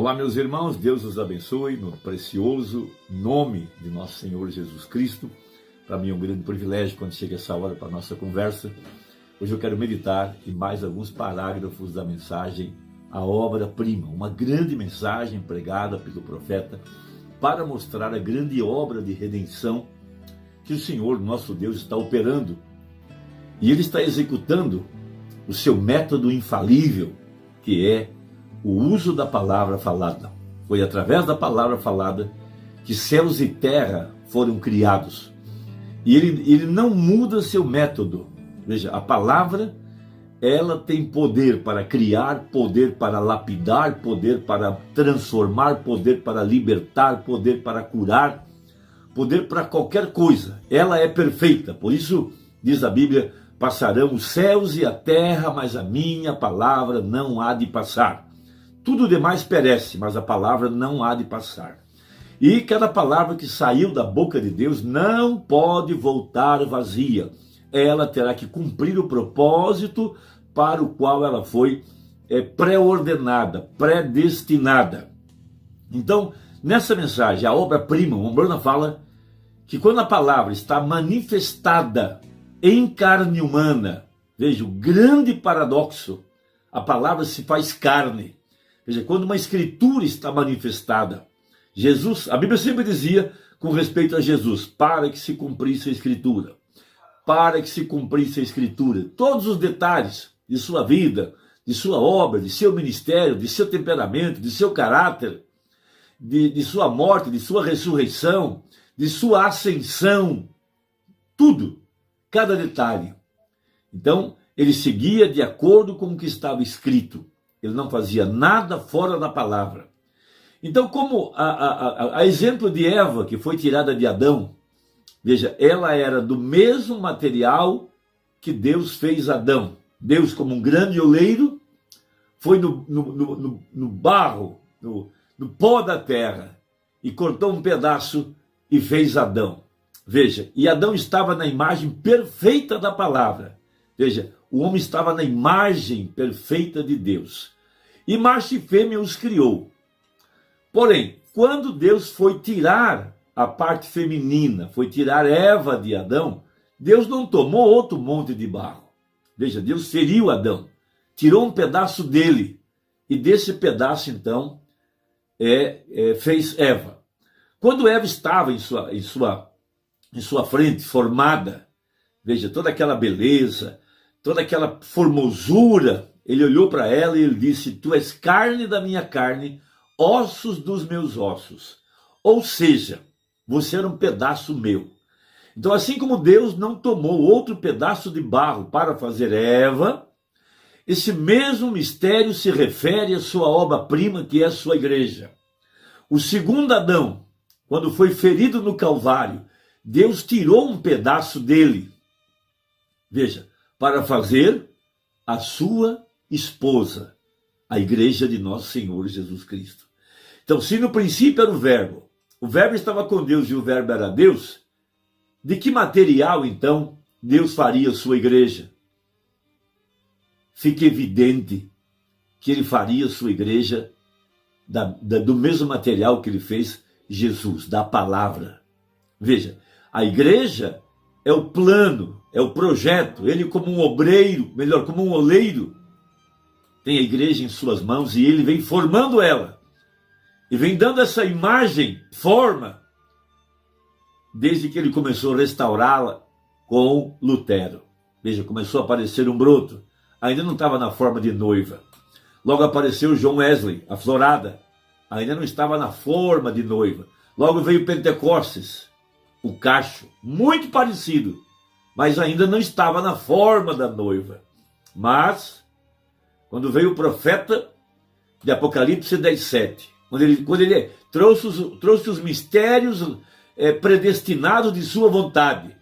Olá, meus irmãos, Deus os abençoe no precioso nome de nosso Senhor Jesus Cristo. Para mim é um grande privilégio quando chega essa hora para a nossa conversa. Hoje eu quero meditar em mais alguns parágrafos da mensagem A Obra-Prima, uma grande mensagem pregada pelo profeta para mostrar a grande obra de redenção que o Senhor, nosso Deus, está operando. E Ele está executando o seu método infalível, que é o uso da palavra falada. Foi através da palavra falada que céus e terra foram criados. E ele não muda seu método. Veja, a palavra, ela tem poder para criar, poder para lapidar, poder para transformar, poder para libertar, poder para curar, poder para qualquer coisa. Ela é perfeita. Por isso, diz a Bíblia, passarão os céus e a terra, mas a minha palavra não há de passar. Tudo demais perece, mas a palavra não há de passar. E cada palavra que saiu da boca de Deus não pode voltar vazia. Ela terá que cumprir o propósito para o qual ela foi pré-ordenada, predestinada. Então, nessa mensagem, a obra-prima, o Umbrana fala que quando a palavra está manifestada em carne humana, veja, o grande paradoxo, a palavra se faz carne. Veja, quando uma escritura está manifestada, Jesus, a Bíblia sempre dizia com respeito a Jesus, para que se cumprisse a escritura, para que se cumprisse a escritura, todos os detalhes de sua vida, de sua obra, de seu ministério, de seu temperamento, de seu caráter, de sua morte, de sua ressurreição, de sua ascensão, tudo, cada detalhe. Então, ele seguia de acordo com o que estava escrito. Ele não fazia nada fora da palavra. Então, como a exemplo de Eva, que foi tirada de Adão, veja, ela era do mesmo material que Deus fez Adão. Deus, como um grande oleiro, foi no barro, no pó da terra, e cortou um pedaço e fez Adão. Veja, e Adão estava na imagem perfeita da palavra. Veja, o homem estava na imagem perfeita de Deus. E macho e fêmea os criou. Porém, quando Deus foi tirar a parte feminina, foi tirar Eva de Adão, Deus não tomou outro monte de barro. Veja, Deus feriu Adão, tirou um pedaço dele, e desse pedaço, então, fez Eva. Quando Eva estava em sua frente, formada, veja, toda aquela beleza, toda aquela formosura, ele olhou para ela e ele disse, tu és carne da minha carne, ossos dos meus ossos. Ou seja, você era um pedaço meu. Então, assim como Deus não tomou outro pedaço de barro para fazer Eva, esse mesmo mistério se refere à sua obra-prima, que é a sua igreja. O segundo Adão, quando foi ferido no Calvário, Deus tirou um pedaço dele, veja, para fazer a sua esposa, a igreja de nosso Senhor Jesus Cristo. Então, se no princípio era o verbo estava com Deus e o verbo era Deus, de que material, então, Deus faria a sua igreja? Fica evidente que ele faria a sua igreja do mesmo material que ele fez Jesus, da palavra. Veja, a igreja é o plano, é o projeto, ele como um obreiro, melhor, como um oleiro, tem a igreja em suas mãos e ele vem formando ela. E vem dando essa imagem, forma, desde que ele começou a restaurá-la com Lutero. Veja, começou a aparecer um broto. Ainda não estava na forma de noiva. Logo apareceu John Wesley, a florada. Ainda não estava na forma de noiva. Logo veio Pentecostes, o cacho, muito parecido, mas ainda não estava na forma da noiva. Mas, quando veio o profeta de Apocalipse 10:7, quando ele trouxe os mistérios predestinados de sua vontade,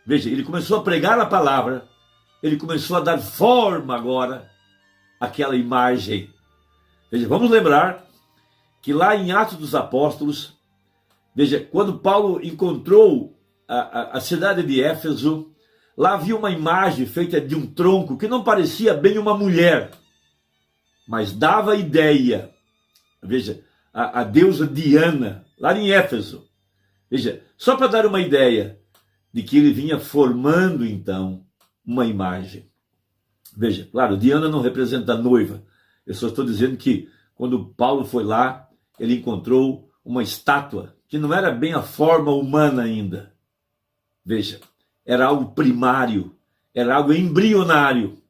veja, ele começou a pregar a palavra, ele começou a dar forma agora àquela imagem. Veja, vamos lembrar que lá em Atos dos Apóstolos, veja, quando Paulo encontrou a cidade de Éfeso, lá havia uma imagem feita de um tronco que não parecia bem uma mulher, mas dava a ideia, veja, a deusa Diana, lá em Éfeso. Veja, só para dar uma ideia de que ele vinha formando então uma imagem. Veja, claro, Diana não representa a noiva. Eu só estou dizendo que quando Paulo foi lá, ele encontrou uma estátua que não era bem a forma humana ainda. Veja, era algo primário, era algo embrionário,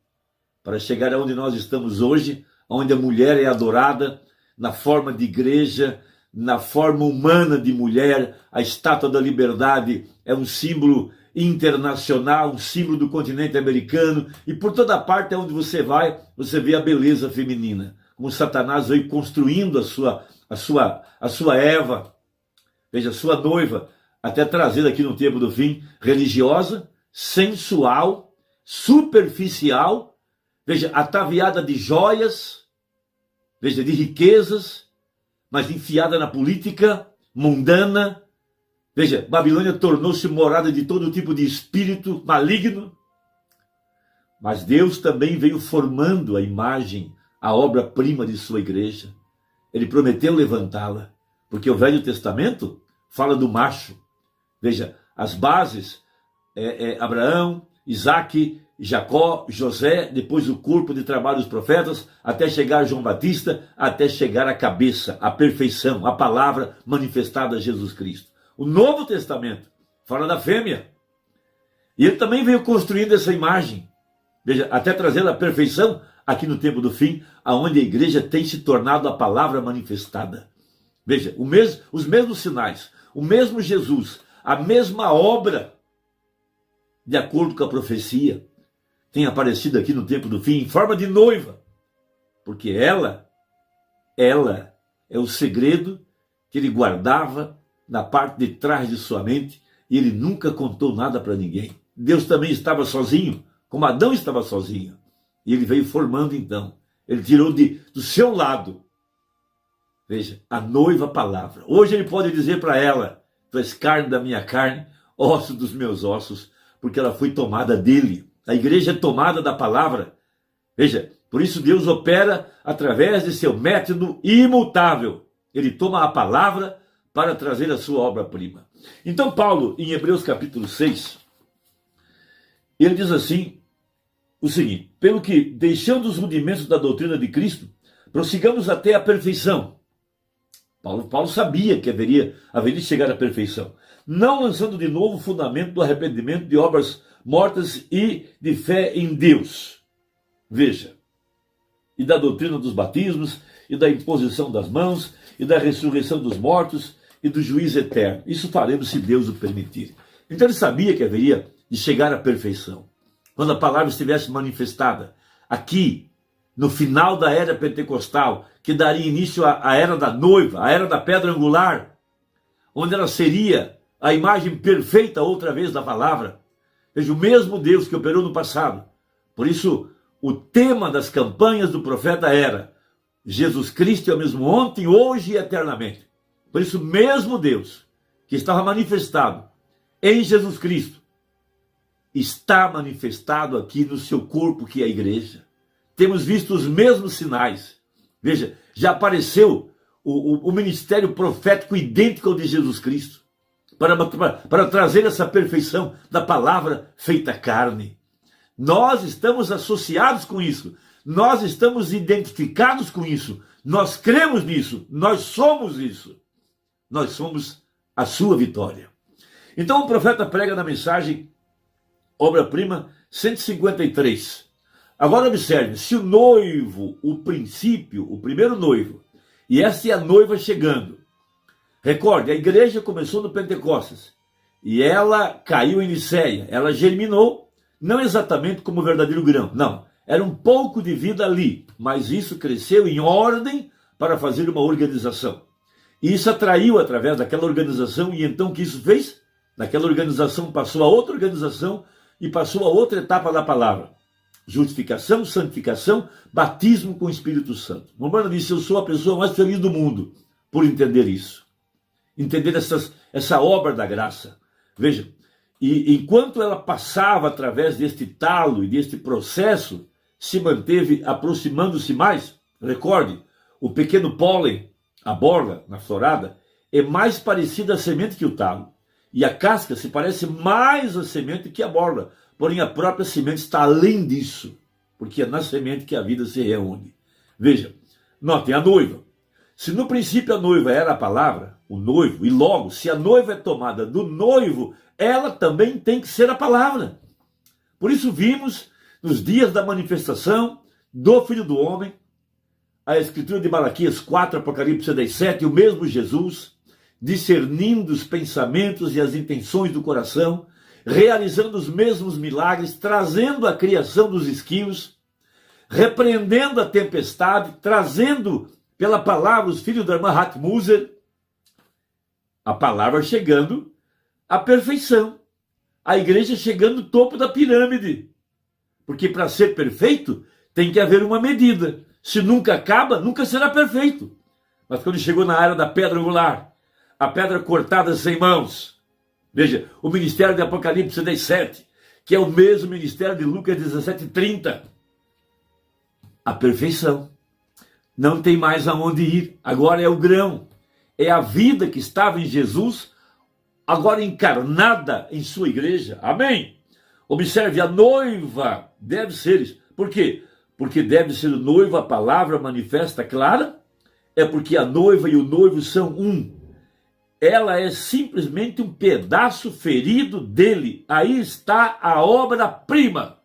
para chegar aonde nós estamos hoje, onde a mulher é adorada na forma de igreja, na forma humana de mulher. A estátua da liberdade é um símbolo internacional, um símbolo do continente americano, e por toda parte onde você vai, você vê a beleza feminina, como Satanás veio construindo a sua Eva, veja, a sua noiva, até trazida aqui no tempo do fim, religiosa, sensual, superficial, veja, ataviada de joias, veja, de riquezas, mas enfiada na política mundana. Veja, Babilônia tornou-se morada de todo tipo de espírito maligno. Mas Deus também veio formando a imagem, a obra-prima de sua igreja. Ele prometeu levantá-la, porque o Velho Testamento fala do macho. Veja, as bases, Abraão, Isaque, Jacó, José, depois o corpo de trabalho dos profetas, até chegar a João Batista, até chegar à cabeça, à perfeição, a palavra manifestada a Jesus Cristo. O Novo Testamento fala da fêmea. E ele também veio construindo essa imagem, veja, até trazer a perfeição aqui no tempo do fim, aonde a igreja tem se tornado a palavra manifestada. Veja, os mesmos sinais, o mesmo Jesus, a mesma obra, de acordo com a profecia, tem aparecido aqui no tempo do fim em forma de noiva, porque ela é o segredo que ele guardava na parte de trás de sua mente, e ele nunca contou nada para ninguém. Deus também estava sozinho, como Adão estava sozinho, e ele veio formando então, ele tirou do seu lado, veja, a noiva palavra. Hoje ele pode dizer para ela: tu és carne da minha carne, osso dos meus ossos, porque ela foi tomada dele. A igreja é tomada da palavra. Veja, por isso Deus opera através de seu método imutável. Ele toma a palavra para trazer a sua obra-prima. Então Paulo, em Hebreus capítulo 6, ele diz assim, o seguinte: pelo que, deixando os rudimentos da doutrina de Cristo, prossigamos até a perfeição. Paulo sabia que haveria de chegar à perfeição, não lançando de novo o fundamento do arrependimento de obras mortas e de fé em Deus. Veja, e da doutrina dos batismos, e da imposição das mãos, e da ressurreição dos mortos, e do juízo eterno. Isso faremos se Deus o permitir. Então ele sabia que haveria de chegar à perfeição, quando a palavra estivesse manifestada aqui, no final da era pentecostal, que daria início à era da noiva, à era da pedra angular, onde ela seria a imagem perfeita outra vez da palavra. Veja, o mesmo Deus que operou no passado. Por isso, o tema das campanhas do profeta era: Jesus Cristo é o mesmo ontem, hoje e eternamente. Por isso, o mesmo Deus que estava manifestado em Jesus Cristo está manifestado aqui no seu corpo, que é a igreja. Temos visto os mesmos sinais. Veja, já apareceu o ministério profético idêntico ao de Jesus Cristo, para trazer essa perfeição da palavra feita carne. Nós estamos associados com isso, nós estamos identificados com isso, nós cremos nisso, nós somos isso, nós somos a sua vitória. Então o profeta prega na mensagem, obra-prima 153. Agora observe, se o noivo, o princípio, o primeiro noivo, e essa é a noiva chegando. Recorde, a igreja começou no Pentecostes, e ela caiu em Niceia, ela germinou, não exatamente como o verdadeiro grão, não, era um pouco de vida ali, mas isso cresceu em ordem para fazer uma organização. E isso atraiu através daquela organização, e então o que isso fez? Naquela organização passou a outra organização, e passou a outra etapa da palavra. Justificação, santificação, batismo com o Espírito Santo. Romano disse: eu sou a pessoa mais feliz do mundo por entender isso. Entender essa obra da graça. Veja, e enquanto ela passava através deste talo e deste processo, se manteve aproximando-se mais. Recorde, o pequeno pólen A borla, na florada, é mais parecida à semente que o talo. E a casca se parece mais à semente que a borla. Porém, a própria semente está além disso. Porque é na semente que a vida se reúne. Veja, notem a noiva. Se no princípio a noiva era a palavra, o noivo, e logo, se a noiva é tomada do noivo, ela também tem que ser a palavra. Por isso vimos, nos dias da manifestação do Filho do Homem, a escritura de Malaquias 4, Apocalipse 17, o mesmo Jesus, discernindo os pensamentos e as intenções do coração, realizando os mesmos milagres, trazendo a criação dos esquilos, repreendendo a tempestade, trazendo pela palavra os filhos da irmã Hatmuser, a palavra chegando à perfeição, a igreja chegando no topo da pirâmide, porque para ser perfeito tem que haver uma medida. Se nunca acaba, nunca será perfeito. Mas quando chegou na área da pedra angular, a pedra cortada sem mãos, veja, o ministério de Apocalipse 17, que é o mesmo ministério de Lucas 17:30, a perfeição. Não tem mais aonde ir, agora é o grão, é a vida que estava em Jesus, agora encarnada em sua igreja, amém? Observe, a noiva deve ser, por quê? Porque deve ser o noivo, a palavra manifesta clara, é porque a noiva e o noivo são um. Ela é simplesmente um pedaço ferido dele. Aí está a obra-prima.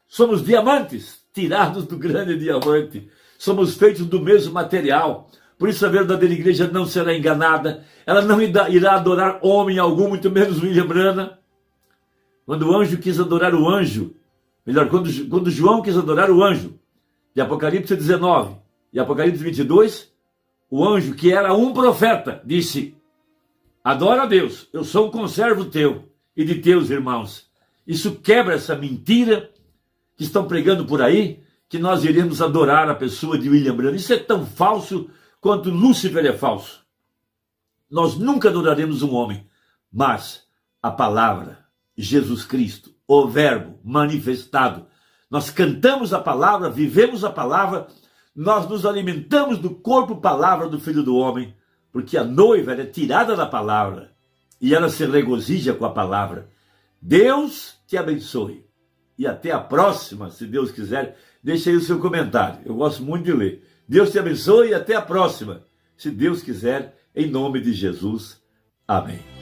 Somos diamantes, tirados do grande diamante. Somos feitos do mesmo material. Por isso a verdadeira igreja não será enganada. Ela não irá adorar homem algum, muito menos William Branham. Quando o anjo quis adorar o anjo, melhor, quando João quis adorar o anjo, de Apocalipse 19 e Apocalipse 22, o anjo, que era um profeta, disse: adora a Deus, eu sou um conservo teu e de teus irmãos. Isso quebra essa mentira que estão pregando por aí, que nós iremos adorar a pessoa de William Branham. Isso é tão falso quanto Lúcifer é falso. Nós nunca adoraremos um homem, mas a palavra, Jesus Cristo, o verbo manifestado. Nós cantamos a palavra, vivemos a palavra, nós nos alimentamos do corpo palavra do Filho do Homem, porque a noiva é tirada da palavra e ela se regozija com a palavra. Deus te abençoe. E até a próxima, se Deus quiser. Deixe aí o seu comentário, eu gosto muito de ler. Deus te abençoe e até a próxima, se Deus quiser, em nome de Jesus. Amém.